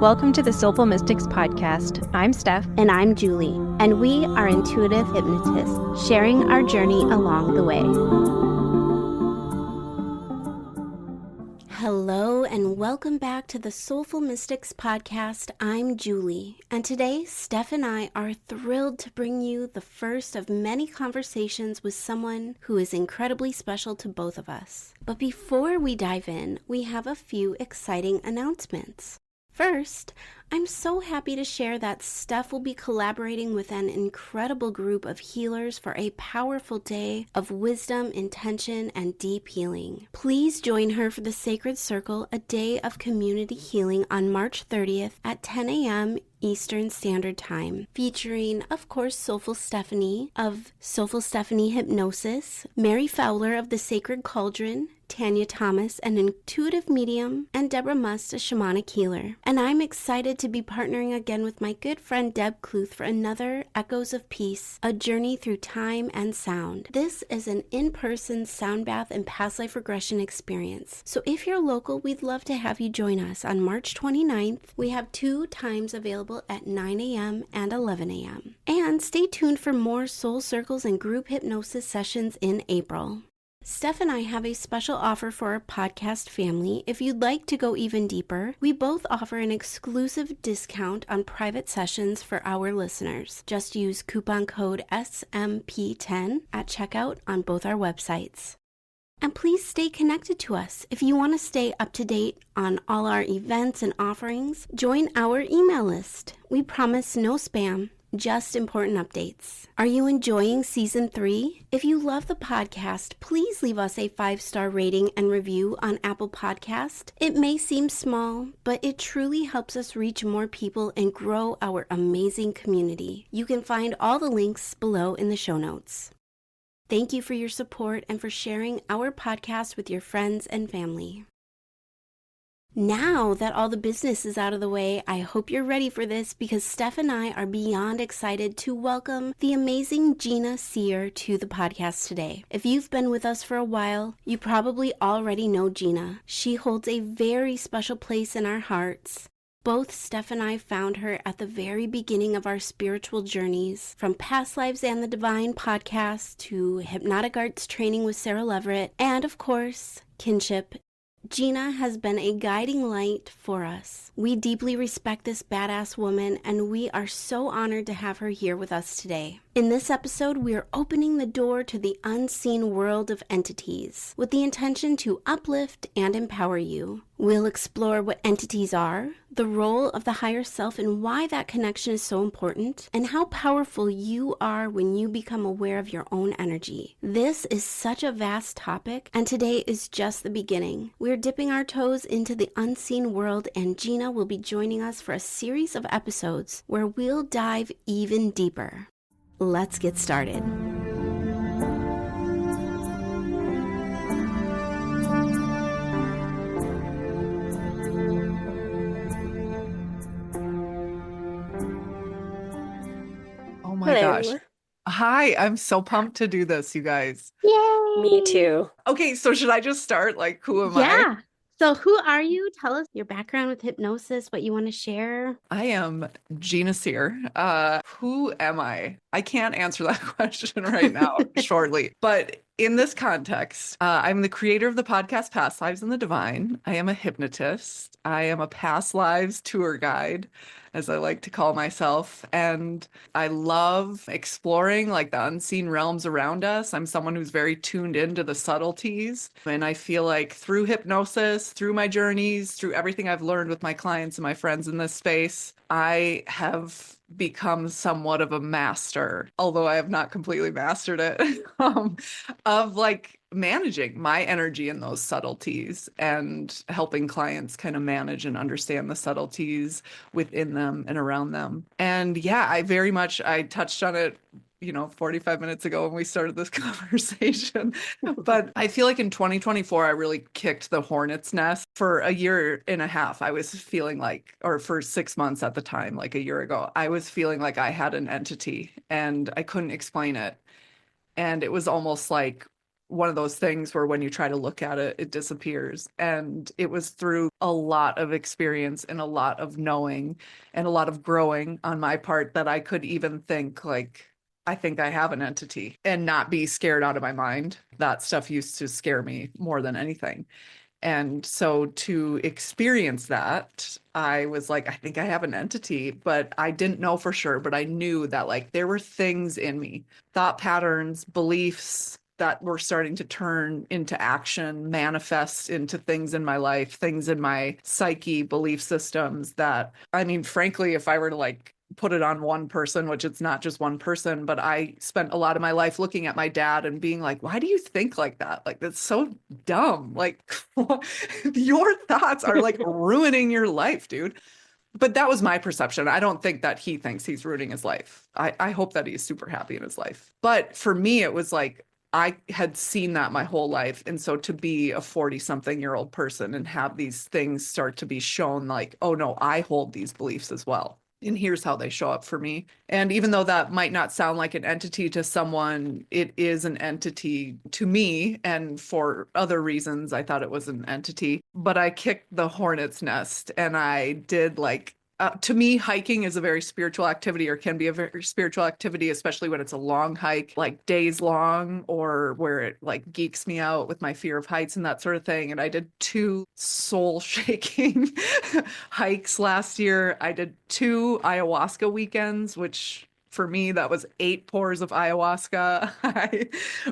Welcome to the Soulful Mystics podcast. I'm Steph. And I'm Julie, and we are intuitive hypnotists, sharing our journey along the way. Hello, and welcome back to the Soulful Mystics podcast. I'm Julie, and today Steph and I are thrilled to bring you the first of many conversations with someone who is incredibly special to both of us. But before we dive in, we have a few exciting announcements. First, I'm so happy to share that Steph will be collaborating with an incredible group of healers for a powerful day of wisdom, intention, and deep healing. Please join her for the Sacred Circle, a day of community healing on March 30th at 10 a.m. Eastern Standard Time, featuring, of course, Soulful Stephanie of Soulful Stephanie Hypnosis, Mary Fowler of the Sacred Cauldron, Tanya Thomas, an intuitive medium, and Deborah Must, a shamanic healer. And I'm excited to be partnering again with my good friend Deb Kluth for another Echoes of Peace, a journey through time and sound. This is an in-person sound bath and past life regression experience. So if you're local, we'd love to have you join us on March 29th. We have 2 times available at 9 a.m. and 11 a.m. And stay tuned for more soul circles and group hypnosis sessions in April. Steph and I have a special offer for our podcast family. If you'd like to go even deeper, we both offer an exclusive discount on private sessions for our listeners. Just use coupon code SMP10 at checkout on both our websites. And please stay connected to us. If you want to stay up to date on all our events and offerings, join our email list. We promise no spam, just important updates. Are you enjoying season 3? If you love the podcast, please leave us a 5-star rating and review on Apple Podcast. It may seem small, but it truly helps us reach more people and grow our amazing community. You can find all the links below in the show notes. Thank you for your support and for sharing our podcast with your friends and family. Now that all the business is out of the way, I hope you're ready for this because Steph and I are beyond excited to welcome the amazing Gina Sear to the podcast today. If you've been with us for a while, you probably already know Gina. She holds a very special place in our hearts. Both Steph and I found her at the very beginning of our spiritual journeys, from Past Lives and the Divine podcast to Hypnotic Arts training with Sarah Leverett, and of course, kinship. Gina has been a guiding light for us. We deeply respect this badass woman, and we are so honored to have her here with us today. In this episode, we are opening the door to the unseen world of entities with the intention to uplift and empower you. We'll explore what entities are, the role of the higher self and why that connection is so important, and how powerful you are when you become aware of your own energy. This is such a vast topic, and today is just the beginning. We're dipping our toes into the unseen world, and Gina will be joining us for a series of episodes where we'll dive even deeper. Let's get started. Oh my gosh. Hi, I'm so pumped to do this, you guys. Yay! Me too. Okay, so should I just start? Like, who am I? Yeah. So who are you? Tell us your background with hypnosis, what you want to share. I am Gina Sear. Who am I? I can't answer that question right now, shortly. But in this context, I'm the creator of the podcast Past Lives in the Divine. I am a hypnotist. I am a past lives tour guide, as I like to call myself. And I love exploring like the unseen realms around us. I'm someone who's very tuned into the subtleties. And I feel like through hypnosis, through my journeys, through everything I've learned with my clients and my friends in this space, I have become somewhat of a master, although I have not completely mastered it, of like managing my energy in those subtleties and helping clients kind of manage and understand the subtleties within them and around them. And yeah, I touched on it 45 minutes ago when we started this conversation. But I feel like in 2024, I really kicked the hornet's nest. For a year and a half, I was feeling like, or for 6 months at the time, like a year ago, I was feeling like I had an entity and I couldn't explain it. And it was almost like one of those things where when you try to look at it, it disappears. And it was through a lot of experience and a lot of knowing and a lot of growing on my part that I could even think like, I think I have an entity and not be scared out of my mind. That stuff used to scare me more than anything. And so to experience that, I was like, I think I have an entity, but I didn't know for sure. But I knew that like there were things in me, thought patterns, beliefs that were starting to turn into action, manifest into things in my life, things in my psyche, belief systems that, I mean, frankly, if I were to like put it on one person, which it's not just one person, but I spent a lot of my life looking at my dad and being like, why do you think like that? Like, that's so dumb. Like, your thoughts are like ruining your life, dude. But that was my perception. I don't think that he thinks he's ruining his life. I hope that he's super happy in his life. But for me, it was like, I had seen that my whole life. And so to be a 40-something-year-old person and have these things start to be shown like, oh no, I hold these beliefs as well. And here's how they show up for me. And even though that might not sound like an entity to someone, it is an entity to me. And for other reasons, I thought it was an entity. But I kicked the hornet's nest and I did like, to me, hiking is a very spiritual activity or can be a very spiritual activity, especially when it's a long hike, like days long, or where it like geeks me out with my fear of heights and that sort of thing. And I did 2 soul shaking hikes last year. I did 2 ayahuasca weekends, which for me, that was 8 pours of ayahuasca. I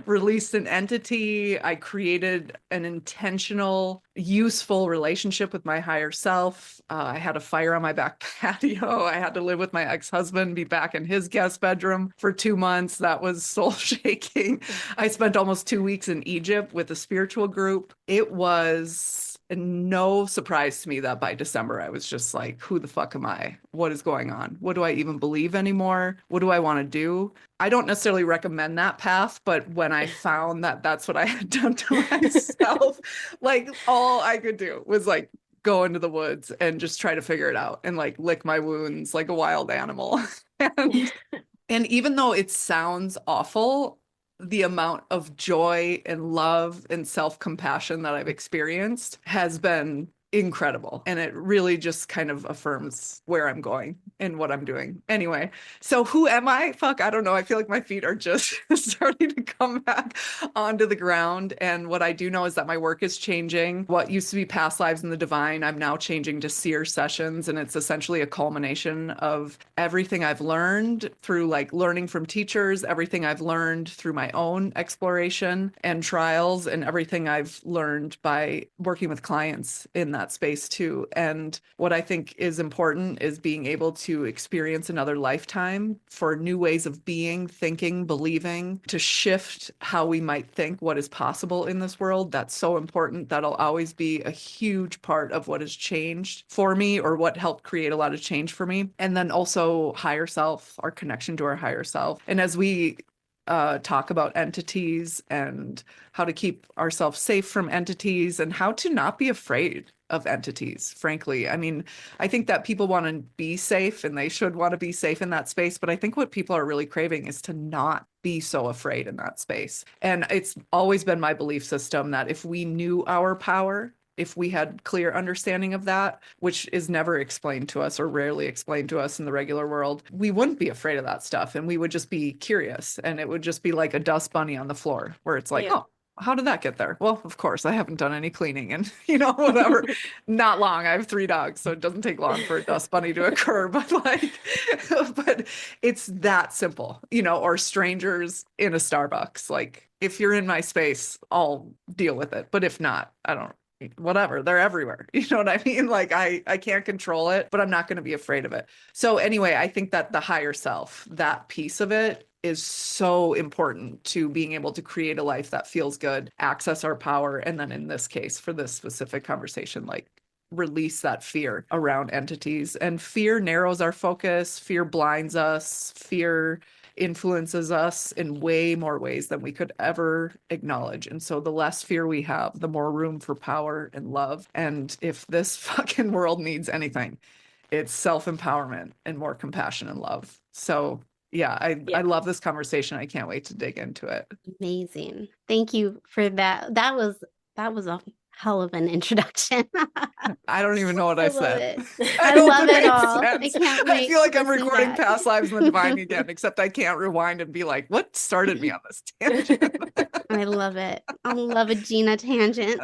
released an entity. I created an intentional, useful relationship with my higher self. I had a fire on my back patio. I had to live with my ex-husband, be back in his guest bedroom for 2 months. That was soul shaking. I spent almost 2 weeks in Egypt with a spiritual group. It was no surprise to me that by December, I was just like, who the fuck am I? What is going on? What do I even believe anymore? What do I want to do? I don't necessarily recommend that path, but when I found that that's what I had done to myself, like all I could do was like go into the woods and just try to figure it out and like lick my wounds like a wild animal. and and even though it sounds awful, the amount of joy and love and self-compassion that I've experienced has been incredible. And it really just kind of affirms where I'm going and what I'm doing. Anyway, so who am I? Fuck, I don't know. I feel like my feet are just starting to come back onto the ground. And what I do know is that my work is changing. What used to be past lives in the divine, I'm now changing to seer sessions. And it's essentially a culmination of everything I've learned through like learning from teachers, everything I've learned through my own exploration and trials, and everything I've learned by working with clients in that space too. And what I think is important is being able to experience another lifetime for new ways of being, thinking, believing, to shift how we might think what is possible in this world. That's so important. That'll always be a huge part of what has changed for me or what helped create a lot of change for me. And then also higher self, our connection to our higher self. And as we talk about entities and how to keep ourselves safe from entities and how to not be afraid of entities, frankly. I mean, I think that people want to be safe and they should want to be safe in that space. But I think what people are really craving is to not be so afraid in that space. And it's always been my belief system that if we knew our power, if we had clear understanding of that, which is never explained to us or rarely explained to us in the regular world, we wouldn't be afraid of that stuff. And we would just be curious. And it would just be like a dust bunny on the floor where it's like, oh, how did that get there? Well, of course, I haven't done any cleaning and, whatever. Not long. I have 3 dogs, so it doesn't take long for a dust bunny to occur. But but it's that simple, or strangers in a Starbucks. Like, if you're in my space, I'll deal with it. But if not, I don't. Whatever, they're everywhere. You know what I mean? Like I can't control it, but I'm not going to be afraid of it. So anyway, I think that the higher self, that piece of it is so important to being able to create a life that feels good, access our power, and then in this case, for this specific conversation, like release that fear around entities. And fear narrows our focus, fear blinds us, fear influences us in way more ways than we could ever acknowledge. And so the less fear we have, the more room for power and love. And if this fucking world needs anything, it's self-empowerment and more compassion and love. So Yeah, I Yeah. love this conversation. I can't wait to dig into it. Amazing. Thank you for that. That was a hell of an introduction. I don't even know what I I love said. it. I I hope love it it makes all. I sense. can't I wait feel to like I'm listen recording back. past lives in the divine again, except I can't rewind and be like, what started me on this tangent? I love it. I love a Gina tangent.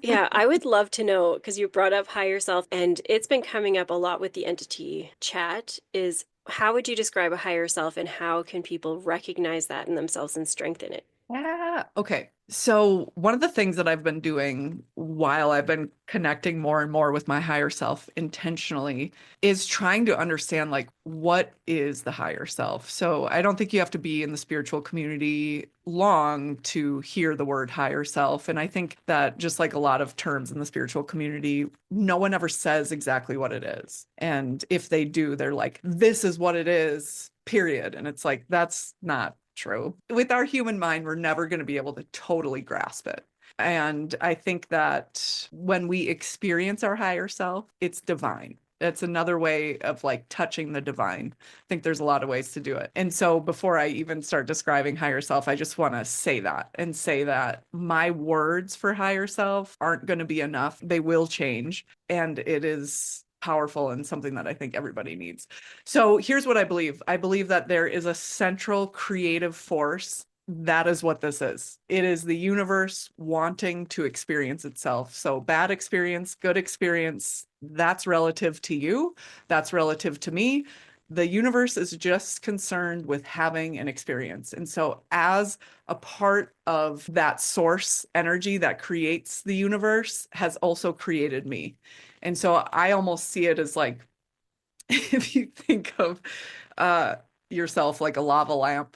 Yeah, I would love to know, because you brought up higher self, and it's been coming up a lot with the entity chat, is how would you describe a higher self and how can people recognize that in themselves and strengthen it? Yeah. Okay. So one of the things that I've been doing while I've been connecting more and more with my higher self intentionally is trying to understand like what is the higher self. So I don't think you have to be in the spiritual community long to hear the word higher self. And I think that just like a lot of terms in the spiritual community, no one ever says exactly what it is. And if they do, they're like, this is what it is, period. And it's like, that's not true. With our human mind, we're never going to be able to totally grasp it. And I think that when we experience our higher self, it's divine. That's another way of like touching the divine. I think there's a lot of ways to do it. And so before I even start describing higher self, I just want to say that and say that my words for higher self aren't going to be enough. They will change. And it is powerful and something that I think everybody needs. So here's what I believe. I believe that there is a central creative force. That is what this is. It is the universe wanting to experience itself. So bad experience, good experience, that's relative to you. That's relative to me. The universe is just concerned with having an experience. And so as a part of that source energy that creates the universe has also created me. And so I almost see it as like, if you think of yourself like a lava lamp,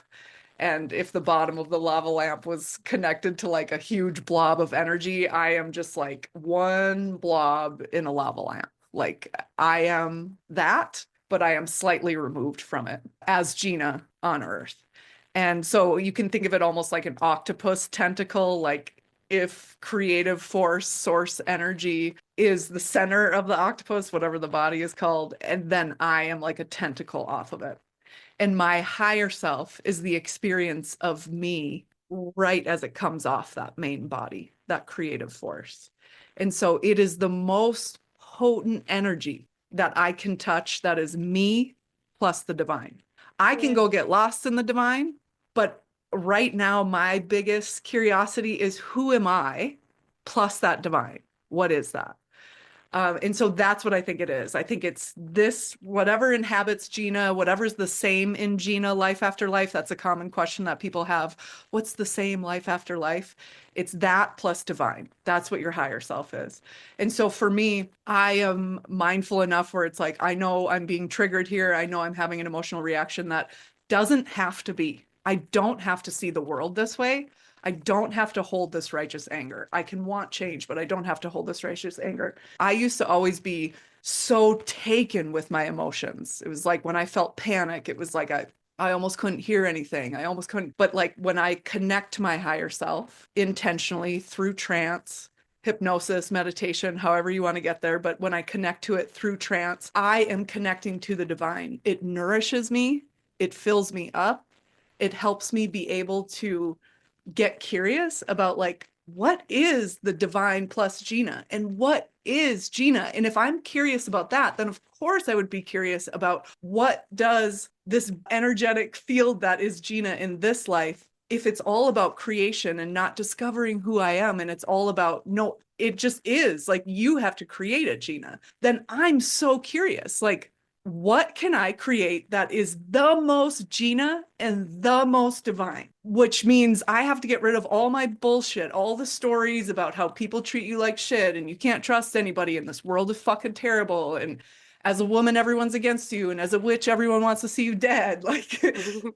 and if the bottom of the lava lamp was connected to like a huge blob of energy, I am just like one blob in a lava lamp. Like I am that, but I am slightly removed from it as Gina on Earth. And so you can think of it almost like an octopus tentacle, like if creative force, source energy is the center of the octopus, whatever the body is called, and then I am like a tentacle off of it. And my higher self is the experience of me right as it comes off that main body, that creative force. And so it is the most potent energy that I can touch that is me plus the divine. I can go get lost in the divine, but right now, my biggest curiosity is who am I plus that divine? What is that? And so that's what I think it is. I think it's this, whatever inhabits Gina, whatever's the same in Gina, life after life. That's a common question that people have. What's the same life after life? It's that plus divine. That's what your higher self is. And so for me, I am mindful enough where it's like, I know I'm being triggered here. I know I'm having an emotional reaction that doesn't have to be. I don't have to see the world this way. I don't have to hold this righteous anger. I can want change, but I don't have to hold this righteous anger. I used to always be so taken with my emotions. It was like when I felt panic, it was like I almost couldn't hear anything. I almost couldn't. But like when I connect to my higher self intentionally through trance, hypnosis, meditation, however you want to get there, but when I connect to it through trance, I am connecting to the divine. It nourishes me, it fills me up, it helps me be able to get curious about like what is the divine plus Gina and what is Gina? And if I'm curious about that, then of course I would be curious about what does this energetic field that is Gina in this life, if it's all about creation and not discovering who I am, and it's all about, no, it just is like you have to create it, Gina, then I'm so curious. Like, what can I create that is the most Gina and the most divine? Which means I have to get rid of all my bullshit, all the stories about how people treat you like shit and you can't trust anybody and this world is fucking terrible. And as a woman, everyone's against you. And as a witch, everyone wants to see you dead. Like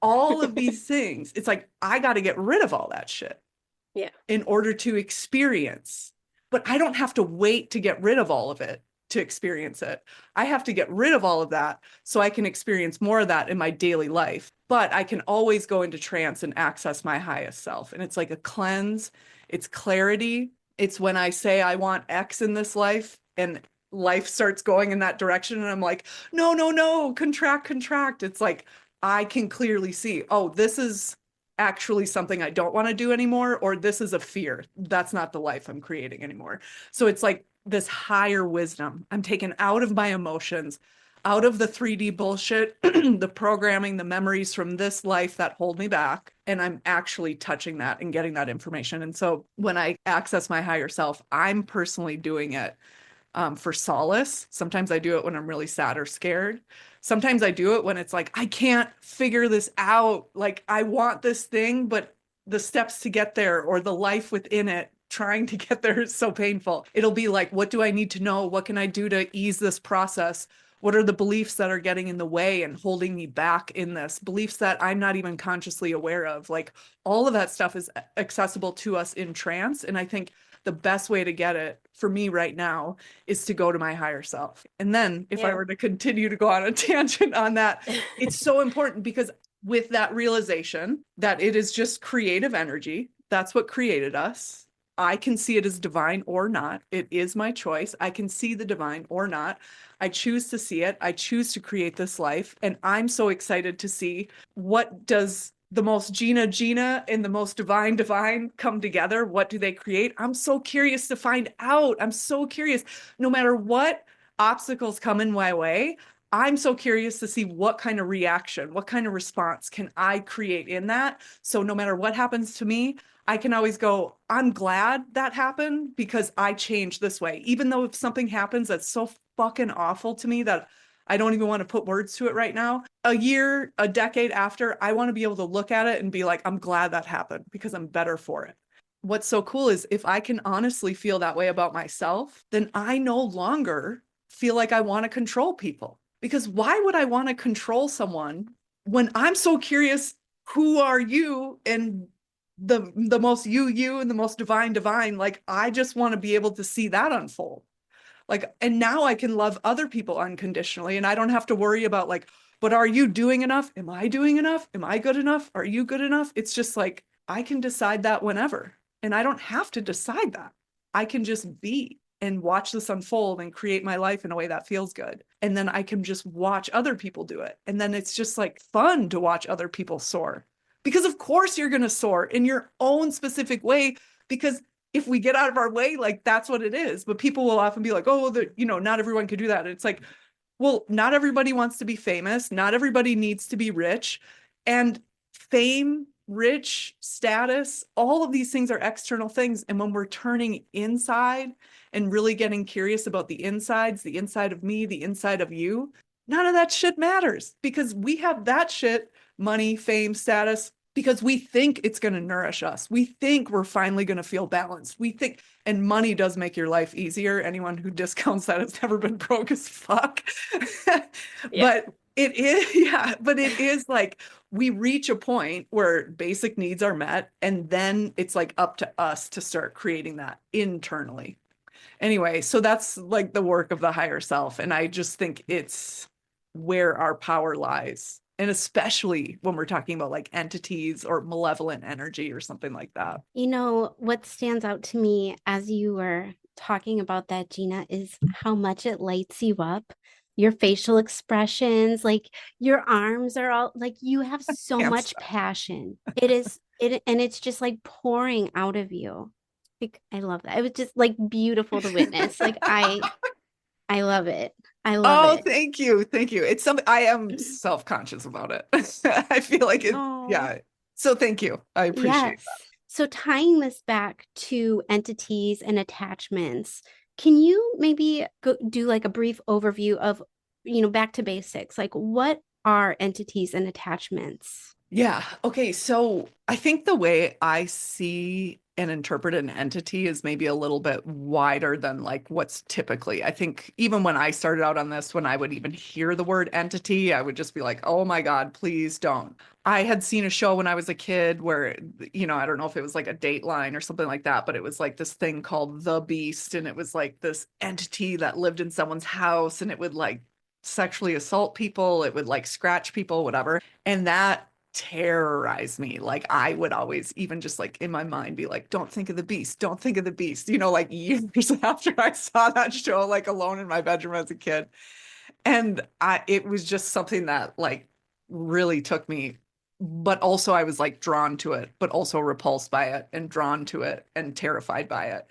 all of these things. It's like, I got to get rid of all that shit Yeah. in order to experience. But I don't have to wait to get rid of all of it to experience it. I have to get rid of all of that so I can experience more of that in my daily life. But I can always go into trance and access my highest self. And it's like a cleanse, it's clarity. It's when I say I want X in this life and life starts going in that direction. And I'm like, no, no, no, contract, contract. It's like, I can clearly see, oh, this is actually something I don't want to do anymore, or this is a fear. That's not the life I'm creating anymore. So it's like this higher wisdom. I'm taken out of my emotions, out of the 3D bullshit, the programming, the memories from this life that hold me back. And I'm actually touching that and getting that information. And so when I access my higher self, I'm personally doing it for solace. Sometimes I do it when I'm really sad or scared. Sometimes I do it when it's like, I can't figure this out. Like, I want this thing, but the steps to get there or the life within it, trying to get there is so painful. It'll be like, what do I need to know? What can I do to ease this process? What are the beliefs that are getting in the way and holding me back in this? Beliefs that I'm not even consciously aware of. Like, all of that stuff is accessible to us in trance. And I think the best way to get it for me right now is to go to my higher self. And then if I were to continue to go on a tangent on that, it's so important because with that realization that it is just creative energy, that's what created us. I can see it as divine or not. It is my choice. I can see the divine or not. I choose to see it. I choose to create this life. And I'm so excited to see what does the most Gina and the most divine come together. What do they create? I'm so curious to find out. I'm so curious. No matter what obstacles come in my way, I'm so curious to see what kind of reaction, what kind of response can I create in that. So no matter what happens to me, I can always go, I'm glad that happened because I changed this way. Even though if something happens that's so fucking awful to me that I don't even want to put words to it right now. A year, a decade after, I want to be able to look at it and be like, I'm glad that happened because I'm better for it. What's so cool is if I can honestly feel that way about myself, then I no longer feel like I want to control people. Because why would I want to control someone when I'm so curious, who are you? And the most you and the most divine, like, I just want to be able to see that unfold. Like, and now I can love other people unconditionally and I don't have to worry about like, but are you doing enough? Am I doing enough? Am I good enough? Are you good enough? It's just like, I can decide that whenever, and I don't have to decide that. I can just be and watch this unfold and create my life in a way that feels good. And then I can just watch other people do it. And then it's just like fun to watch other people soar, because of course you're going to soar in your own specific way, because if we get out of our way, like that's what it is. But people will often be like, oh, not everyone can do that. And it's like, well, not everybody wants to be famous. Not everybody needs to be rich. And fame, rich, status, all of these things are external things. And when we're turning inside and really getting curious about the insides, the inside of me, the inside of you, none of that shit matters, because we have that shit, money, fame, status, because we think it's going to nourish us. We think we're finally going to feel balanced. We think, and money does make your life easier. Anyone who discounts that has never been broke as fuck. But it is, but it is like we reach a point where basic needs are met, and then it's like up to us to start creating that internally. Anyway, so that's like the work of the higher self. And I just think it's where our power lies. And especially when we're talking about like entities or malevolent energy or something like that. You know, what stands out to me as you were talking about that, Gina, is how much it lights you up. Your facial expressions, like your arms are all like, you have so much passion. And it's just like pouring out of you. Like, I love that. It was just like beautiful to witness. Like I love it. I love it. Thank you. Thank you. It's something I am self-conscious about it. I feel like it. Oh. Yeah. So thank you. I appreciate that. So tying this back to entities and attachments, can you maybe do like a brief overview of, back to basics, like what are entities and attachments? Yeah. Okay. So I think the way I see and interpret an entity is maybe a little bit wider than like what's typically. I think even when I started out on this, when I would even hear the word entity, I would just be like, oh my God, please don't. I had seen a show when I was a kid where, I don't know if it was like a Dateline or something like that, but it was like this thing called The Beast. And it was like this entity that lived in someone's house, and it would like sexually assault people. It would like scratch people, whatever. And that terrorize me. Like I would always, even just like in my mind, be like, don't think of the beast, don't think of the beast, like years after I saw that show, like alone in my bedroom as a kid. And it was just something that like really took me, but also I was like drawn to it, but also repulsed by it and drawn to it and terrified by it.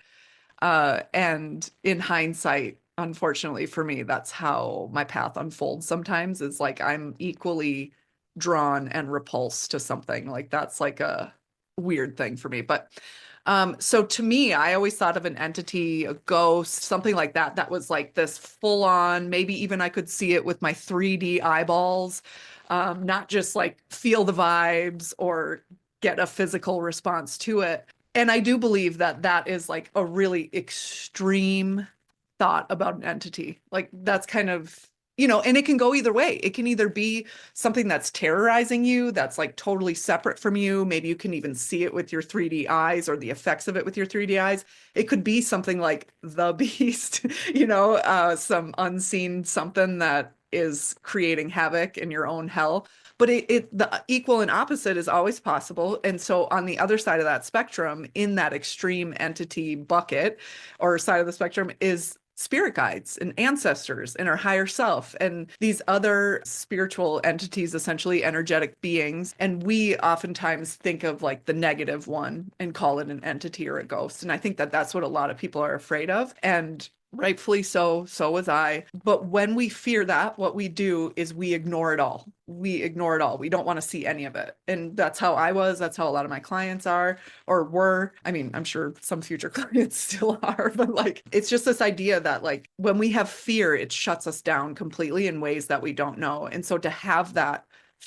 And in hindsight, unfortunately for me, that's how my path unfolds sometimes, is like I'm equally drawn and repulsed to something. Like that's like a weird thing for me. But so to me, I always thought of an entity, a ghost, something like that, that was like this full on, maybe even I could see it with my 3D eyeballs, not just like feel the vibes or get a physical response to it. And I do believe that that is like a really extreme thought about an entity. Like that's kind of, and it can go either way. It can either be something that's terrorizing you, that's like totally separate from you. Maybe you can even see it with your 3D eyes or the effects of it with your 3D eyes. It could be something like the beast, some unseen something that is creating havoc in your own hell. But the equal and opposite is always possible. And so on the other side of that spectrum, in that extreme entity bucket or side of the spectrum, is spirit guides and ancestors and our higher self and these other spiritual entities, essentially energetic beings. And we oftentimes think of like the negative one and call it an entity or a ghost. And I think that that's what a lot of people are afraid of. And rightfully so, so was I. But when we fear that, what we do is we ignore it all. We ignore it all. We don't want to see any of it. And that's how I was. That's how a lot of my clients are or were. I mean, I'm sure some future clients still are, but like, it's just this idea that like when we have fear, it shuts us down completely in ways that we don't know. And so to have that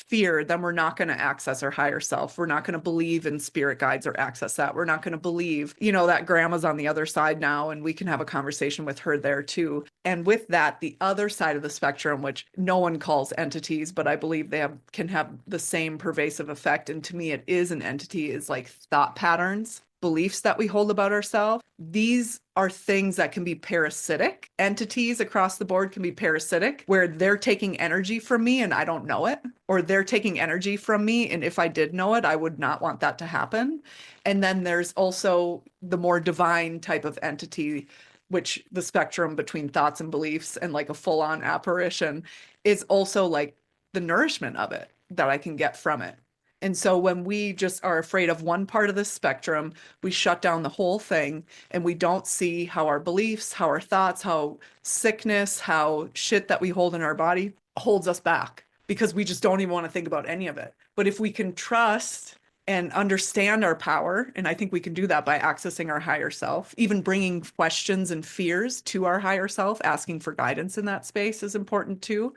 fear, then we're not going to access our higher self. We're not going to believe in spirit guides or access that. We're not going to believe, that grandma's on the other side now and we can have a conversation with her there too. And with that, the other side of the spectrum, which no one calls entities, but I believe they can have the same pervasive effect. And to me, it is an entity, is like thought patterns, beliefs that we hold about ourselves. These are things that can be parasitic. Entities across the board can be parasitic, where they're taking energy from me and I don't know it, or they're taking energy from me. And if I did know it, I would not want that to happen. And then there's also the more divine type of entity, which the spectrum between thoughts and beliefs and like a full-on apparition is also like the nourishment of it that I can get from it. And so when we just are afraid of one part of the spectrum, we shut down the whole thing and we don't see how our beliefs, how our thoughts, how sickness, how shit that we hold in our body holds us back because we just don't even want to think about any of it. But if we can trust and understand our power, and I think we can do that by accessing our higher self, even bringing questions and fears to our higher self, asking for guidance in that space is important too.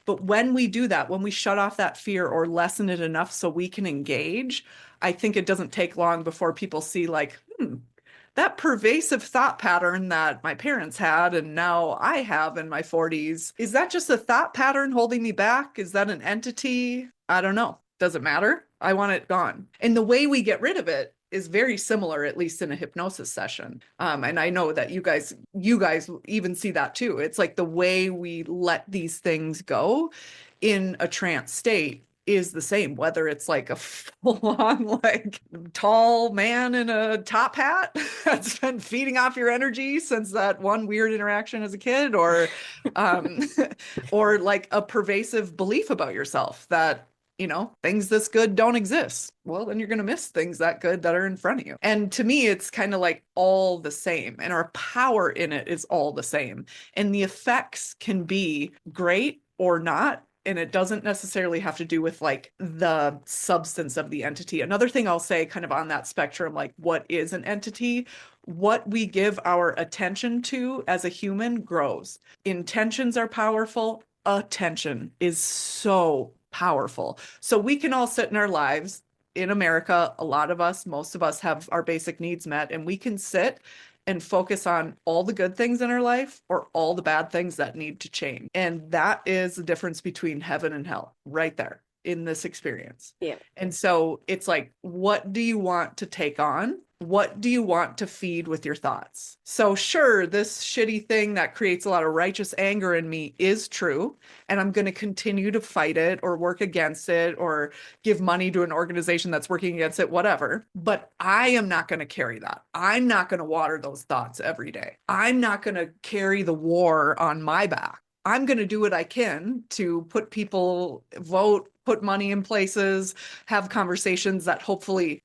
But when we do that, when we shut off that fear or lessen it enough so we can engage, I think it doesn't take long before people see like, that pervasive thought pattern that my parents had and now I have in my 40s, is that just a thought pattern holding me back? Is that an entity? I don't know. Does it matter? I want it gone. And the way we get rid of it is very similar, at least in a hypnosis session. And I know that you guys even see that too. It's like the way we let these things go in a trance state is the same, whether it's like a full-on like tall man in a top hat that's been feeding off your energy since that one weird interaction as a kid, or or like a pervasive belief about yourself that things this good don't exist. Well, then you're going to miss things that good that are in front of you. And to me, it's kind of like all the same. And our power in it is all the same. And the effects can be great or not. And it doesn't necessarily have to do with like the substance of the entity. Another thing I'll say kind of on that spectrum, like what is an entity? What we give our attention to as a human grows. Intentions are powerful. Attention is so powerful. So we can all sit in our lives in America. A lot of us, most of us have our basic needs met, and we can sit and focus on all the good things in our life or all the bad things that need to change. And that is the difference between heaven and hell right there. in this experience. Yeah. And so it's like, what do you want to take on? What do you want to feed with your thoughts? So sure, this shitty thing that creates a lot of righteous anger in me is true. And I'm going to continue to fight it or work against it or give money to an organization that's working against it, whatever. But I am not going to carry that. I'm not going to water those thoughts every day. I'm not going to carry the war on my back. I'm going to do what I can to put people, vote, put money in places, have conversations that hopefully,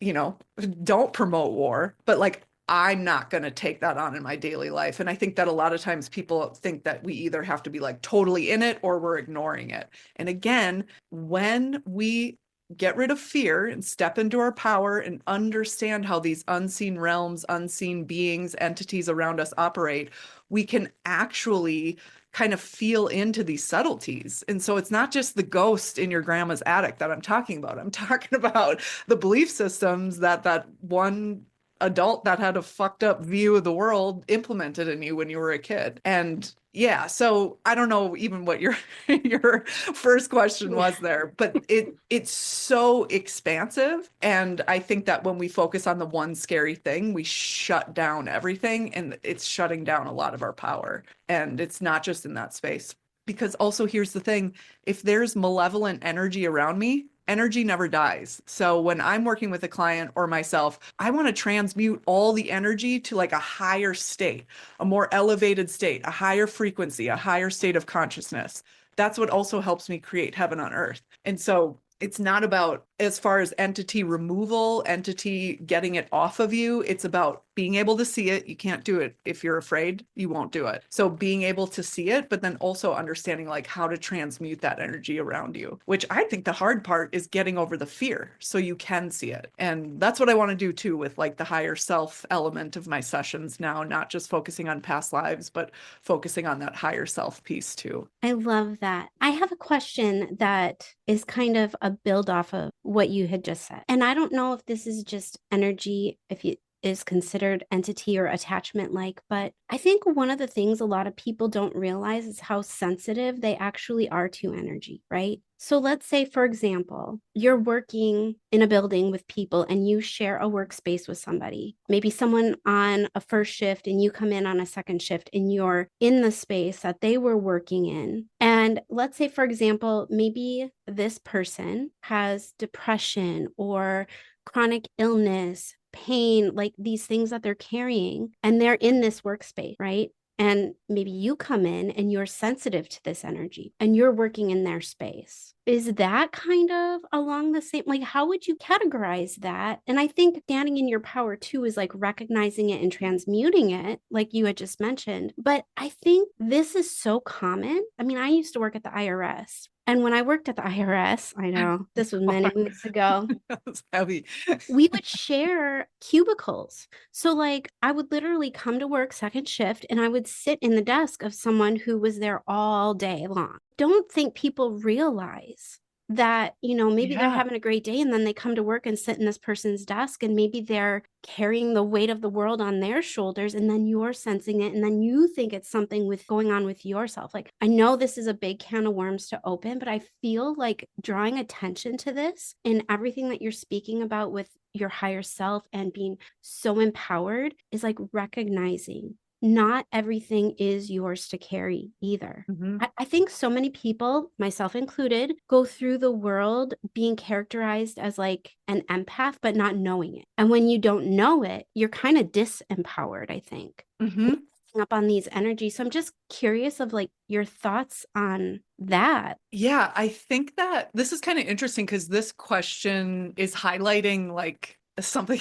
don't promote war. But like, I'm not going to take that on in my daily life. And I think that a lot of times people think that we either have to be like totally in it or we're ignoring it. And again, when we get rid of fear and step into our power and understand how these unseen realms, unseen beings, entities around us operate, we can actually kind of feel into these subtleties. And so it's not just the ghost in your grandma's attic that I'm talking about. I'm talking about the belief systems that one adult that had a fucked up view of the world implemented in you when you were a kid. And yeah, so I don't know even what your your first question was there, but it's so expansive. And I think that when we focus on the one scary thing, we shut down everything, and it's shutting down a lot of our power. And it's not just in that space. Because also here's the thing, if there's malevolent energy around me, energy never dies. So when I'm working with a client or myself, I want to transmute all the energy to like a higher state, a more elevated state, a higher frequency, a higher state of consciousness. That's what also helps me create heaven on earth. And so it's not about, as far as entity removal, entity getting it off of you, it's about being able to see it. You can't do it if you're afraid, you won't do it. So being able to see it, but then also understanding like how to transmute that energy around you, which I think the hard part is getting over the fear so you can see it. And that's what I want to do too with like the higher self element of my sessions now, not just focusing on past lives, but focusing on that higher self piece too. I love that. I have a question that is kind of a build off of what you had just said. And I don't know if this is just energy, if it is considered entity or attachment like, but I think one of the things a lot of people don't realize is how sensitive they actually are to energy, right? So let's say, for example, you're working in a building with people and you share a workspace with somebody, maybe someone on a first shift and you come in on a second shift and you're in the space that they were working in. And let's say, for example, maybe this person has depression or chronic illness, pain, like these things that they're carrying, and they're in this workspace, right? And maybe you come in and you're sensitive to this energy and you're working in their space. Is that kind of along the same, like, how would you categorize that? And I think standing in your power too is like recognizing it and transmuting it, like you had just mentioned. But I think this is so common. I mean, I used to work at the IRS. And when I worked at the IRS, I know this was many weeks ago. That's heavy. We would share cubicles. So like I would literally come to work second shift and I would sit in the desk of someone who was there all day long. Don't think people realize that, maybe they're having a great day and then they come to work and sit in this person's desk and maybe they're carrying the weight of the world on their shoulders and then you're sensing it and then you think it's something with going on with yourself. Like, I know this is a big can of worms to open, but I feel like drawing attention to this and everything that you're speaking about with your higher self and being so empowered is like recognizing not everything is yours to carry either. Mm-hmm. I think so many people, myself included, go through the world being characterized as like an empath, but not knowing it. And when you don't know it, you're kind of disempowered, I think. Mm-hmm. Up on these energies. So I'm just curious of like your thoughts on that. Yeah, I think that this is kind of interesting because this question is highlighting like something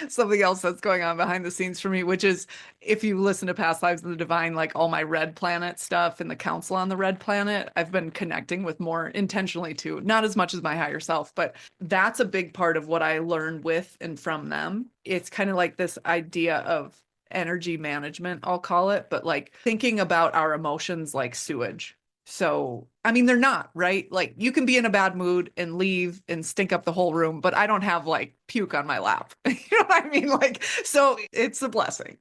something else that's going on behind the scenes for me, which is if you listen to Past Lives of the Divine, like all my red planet stuff and the council on the red planet, I've been connecting with more intentionally too, not as much as my higher self, but that's a big part of what I learned with and from them. It's kind of like this idea of energy management, I'll call it, but like thinking about our emotions like sewage. So, I mean, they're not, right? Like you can be in a bad mood and leave and stink up the whole room, but I don't have like puke on my lap. You know what I mean? Like, so it's a blessing.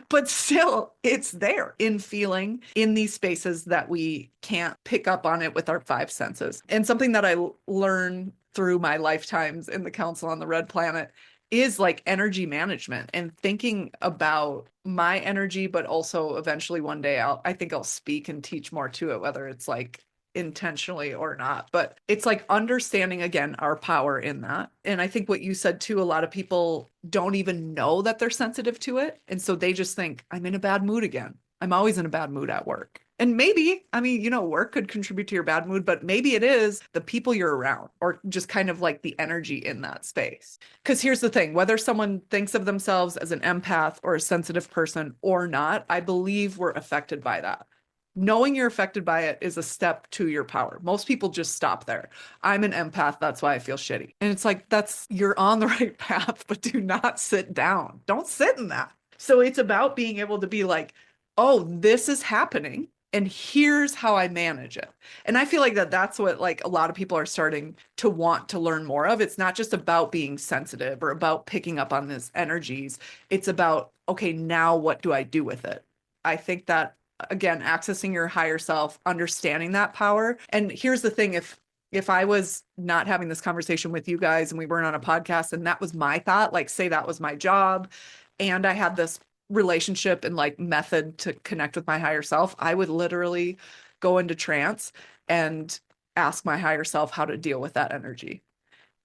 But still, it's there in feeling in these spaces that we can't pick up on it with our five senses. And something that I learned through my lifetimes in the Council on the Red Planet is like energy management and thinking about my energy, but also eventually one day I think I'll speak and teach more to it, whether it's like intentionally or not. But it's like understanding again our power in that. And I think what you said too, a lot of people don't even know that they're sensitive to it. And so they just think, I'm in a bad mood again. I'm always in a bad mood at work. And maybe, I mean, work could contribute to your bad mood, but maybe it is the people you're around or just kind of like the energy in that space. Because here's the thing, whether someone thinks of themselves as an empath or a sensitive person or not, I believe we're affected by that. Knowing you're affected by it is a step to your power. Most people just stop there. I'm an empath. That's why I feel shitty. And it's like, you're on the right path, but do not sit down. Don't sit in that. So it's about being able to be like, oh, this is happening. And here's how I manage it. And I feel like that's what like a lot of people are starting to want to learn more of. It's not just about being sensitive or about picking up on these energies. It's about, okay, now what do I do with it? I think that again, accessing your higher self, understanding that power. And here's the thing, if I was not having this conversation with you guys and we weren't on a podcast and that was my thought, like say that was my job and I had this relationship and like method to connect with my higher self, I would literally go into trance and ask my higher self how to deal with that energy.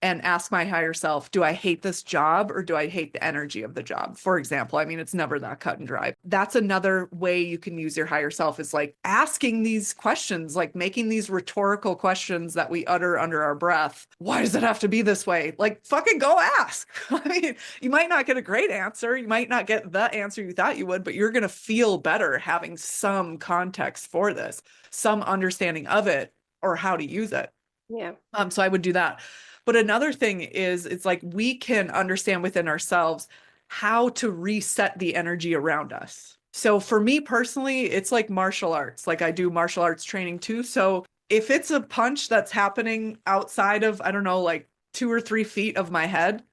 And ask my higher self, do I hate this job or do I hate the energy of the job? For example, I mean, it's never that cut and dry. That's another way you can use your higher self is like asking these questions, like making these rhetorical questions that we utter under our breath. Why does it have to be this way? Like fucking go ask. I mean, you might not get a great answer. You might not get the answer you thought you would, but you're going to feel better having some context for this, some understanding of it or how to use it. Yeah. So I would do that. But another thing is, it's like we can understand within ourselves how to reset the energy around us. So for me personally, it's like martial arts. Like I do martial arts training too. So if it's a punch that's happening outside of, I don't know, like 2 or 3 feet of my head,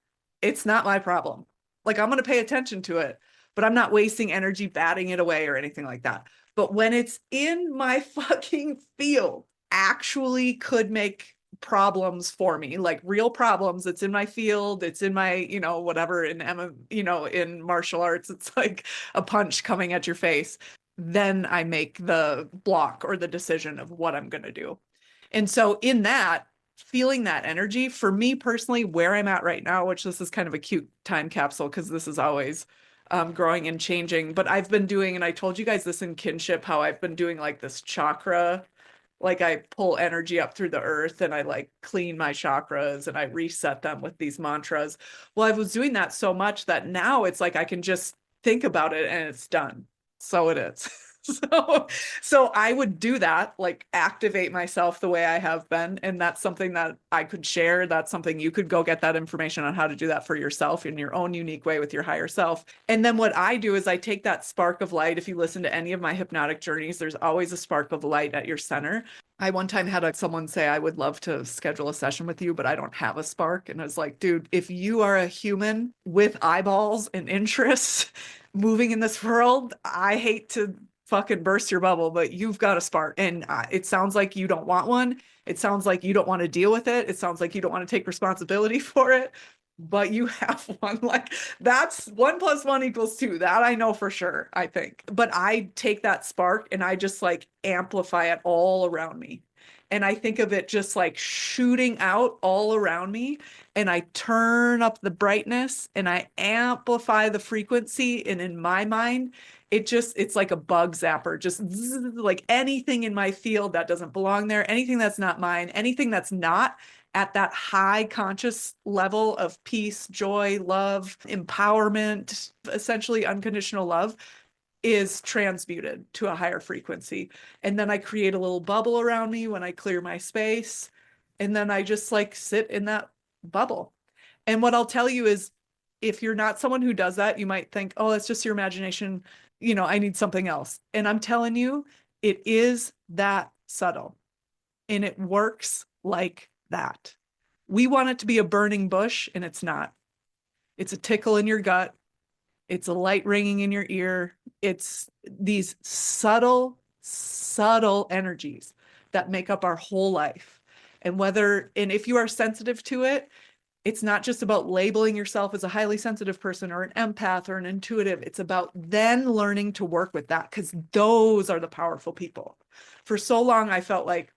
it's not my problem. Like I'm going to pay attention to it, but I'm not wasting energy batting it away or anything like that. But when it's in my fucking field, actually could make problems for me, like real problems. It's in my field, it's in my, whatever in martial arts, it's like a punch coming at your face. Then I make the block or the decision of what I'm going to do. And so in that, feeling that energy for me personally, where I'm at right now, which this is kind of a cute time capsule because this is always growing and changing, but I've been doing, and I told you guys this in kinship, how I've been doing like this chakra, like I pull energy up through the earth and I like clean my chakras and I reset them with these mantras. Well, I was doing that so much that now it's like I can just think about it and it's done. So it is. So I would do that, like activate myself the way I have been. And that's something that I could share. That's something you could go get that information on how to do that for yourself in your own unique way with your higher self. And then what I do is I take that spark of light. If you listen to any of my hypnotic journeys, there's always a spark of light at your center. I one time had someone say, I would love to schedule a session with you, but I don't have a spark. And I was like, dude, if you are a human with eyeballs and interests moving in this world, I hate to fucking burst your bubble, but you've got a spark. And it sounds like you don't want one. It sounds like you don't want to deal with it. It sounds like you don't want to take responsibility for it, but you have one. Like that's 1 + 1 = 2. That I know for sure, I think. But I take that spark and I just like amplify it all around me. And I think of it just like shooting out all around me. And I turn up the brightness and I amplify the frequency. And in my mind, it's like a bug zapper, just like anything in my field that doesn't belong there, anything that's not mine, anything that's not at that high conscious level of peace, joy, love, empowerment, essentially unconditional love, is transmuted to a higher frequency. And then I create a little bubble around me when I clear my space. And then I just like sit in that bubble. And what I'll tell you is, if you're not someone who does that, you might think, oh, it's just your imagination. I need something else. And I'm telling you, it is that subtle. And it works like that. We want it to be a burning bush, and it's not. It's a tickle in your gut. It's a light ringing in your ear. It's these subtle energies that make up our whole life. And if you are sensitive to it, it's not just about labeling yourself as a highly sensitive person or an empath or an intuitive. It's about then learning to work with that, because those are the powerful people. For so long, I felt like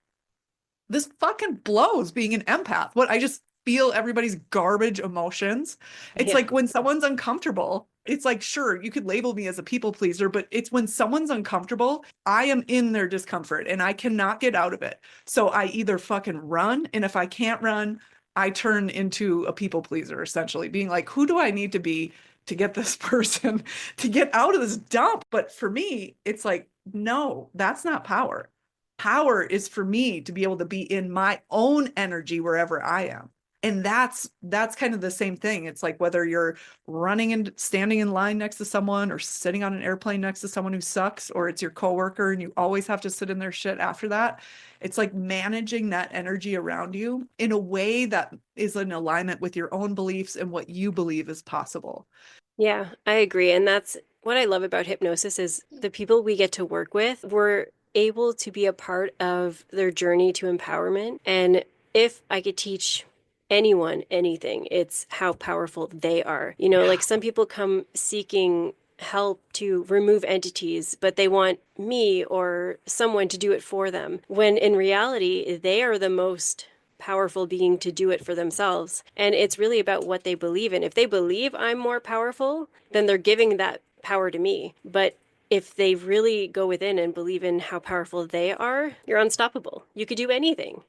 this fucking blows being an empath. I just feel everybody's garbage emotions. It's like when someone's uncomfortable, it's like, sure, you could label me as a people pleaser, but it's when someone's uncomfortable, I am in their discomfort and I cannot get out of it. So I either fucking run, and if I can't run, I turn into a people pleaser, essentially being like, who do I need to be to get this person to get out of this dump? But for me, it's like, no, that's not power. Power is for me to be able to be in my own energy wherever I am. And that's kind of the same thing. It's like whether you're running and standing in line next to someone, or sitting on an airplane next to someone who sucks, or it's your coworker and you always have to sit in their shit after that. It's like managing that energy around you in a way that is in alignment with your own beliefs and what you believe is possible. Yeah, I agree. And that's what I love about hypnosis is the people we get to work with, we're able to be a part of their journey to empowerment. And if I could teach anyone anything, it's how powerful they are. Like some people come seeking help to remove entities, but they want me or someone to do it for them, when in reality, they are the most powerful being to do it for themselves. And it's really about what they believe in. If they believe I'm more powerful, then they're giving that power to me. But if they really go within and believe in how powerful they are, you're unstoppable. You could do anything.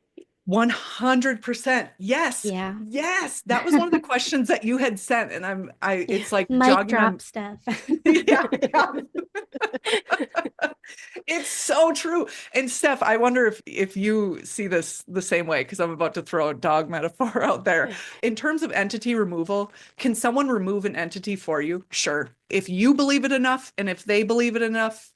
100%. Yes. Yeah. Yes. That was one of the questions that you had sent. And it's like Mic jogging drop on. stuff. Yeah. It's so true. And Steph, I wonder if you see this the same way, because I'm about to throw a dog metaphor out there. In terms of entity removal, can someone remove an entity for you? Sure. If you believe it enough, and if they believe it enough,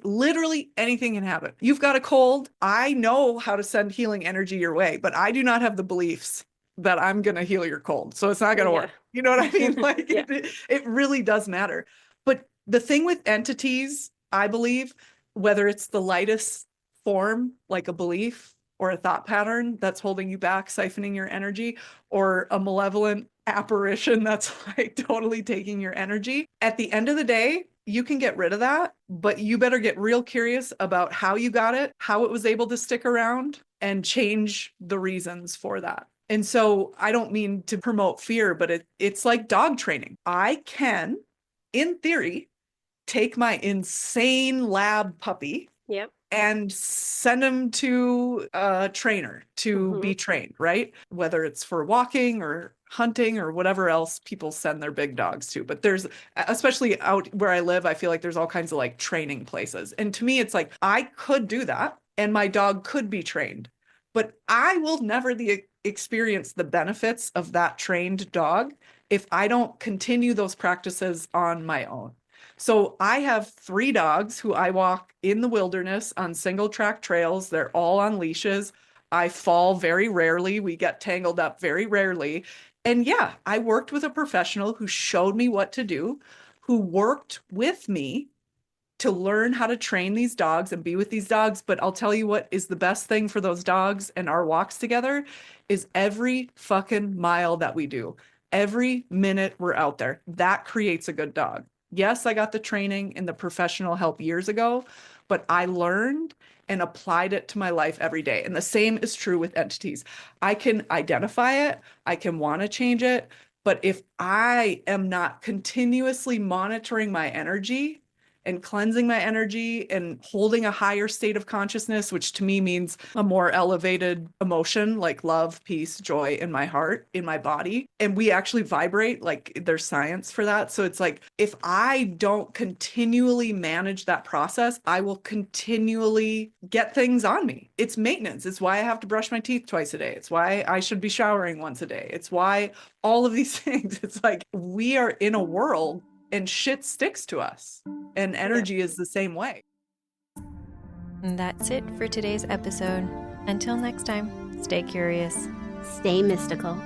literally anything can happen. You've got a cold. I know how to send healing energy your way, but I do not have the beliefs that I'm going to heal your cold. So it's not going to work. You know what I mean? Like it really does matter. But the thing with entities, I believe, whether it's the lightest form, like a belief or a thought pattern that's holding you back, siphoning your energy, or a malevolent apparition that's like totally taking your energy, at the end of the day, you can get rid of that, but you better get real curious about how you got it, how it was able to stick around, and change the reasons for that. And so I don't mean to promote fear, but it's like dog training. I can, in theory, take my insane lab puppy and send him to a trainer to be trained, right? Whether it's for walking or hunting or whatever else people send their big dogs to. But there's, especially out where I live, I feel like there's all kinds of like training places. And to me, it's like, I could do that and my dog could be trained, but I will never experience the benefits of that trained dog if I don't continue those practices on my own. So I have 3 dogs who I walk in the wilderness on single track trails. They're all on leashes. I fall very rarely. We get tangled up very rarely. And yeah, I worked with a professional who showed me what to do, who worked with me to learn how to train these dogs and be with these dogs. But I'll tell you what is the best thing for those dogs and our walks together is every fucking mile that we do, every minute we're out there, that creates a good dog. Yes, I got the training and the professional help years ago, but I learned and applied it to my life every day. And the same is true with entities. I can identify it, I can want to change it, but if I am not continuously monitoring my energy and cleansing my energy and holding a higher state of consciousness, which to me means a more elevated emotion like love, peace, joy in my heart, in my body. And we actually vibrate, like there's science for that. So it's like, if I don't continually manage that process, I will continually get things on me. It's maintenance. It's why I have to brush my teeth twice a day. It's why I should be showering once a day. It's why all of these things, it's like we are in a world and shit sticks to us. And energy is the same way. And that's it for today's episode. Until next time, stay curious. Stay mystical.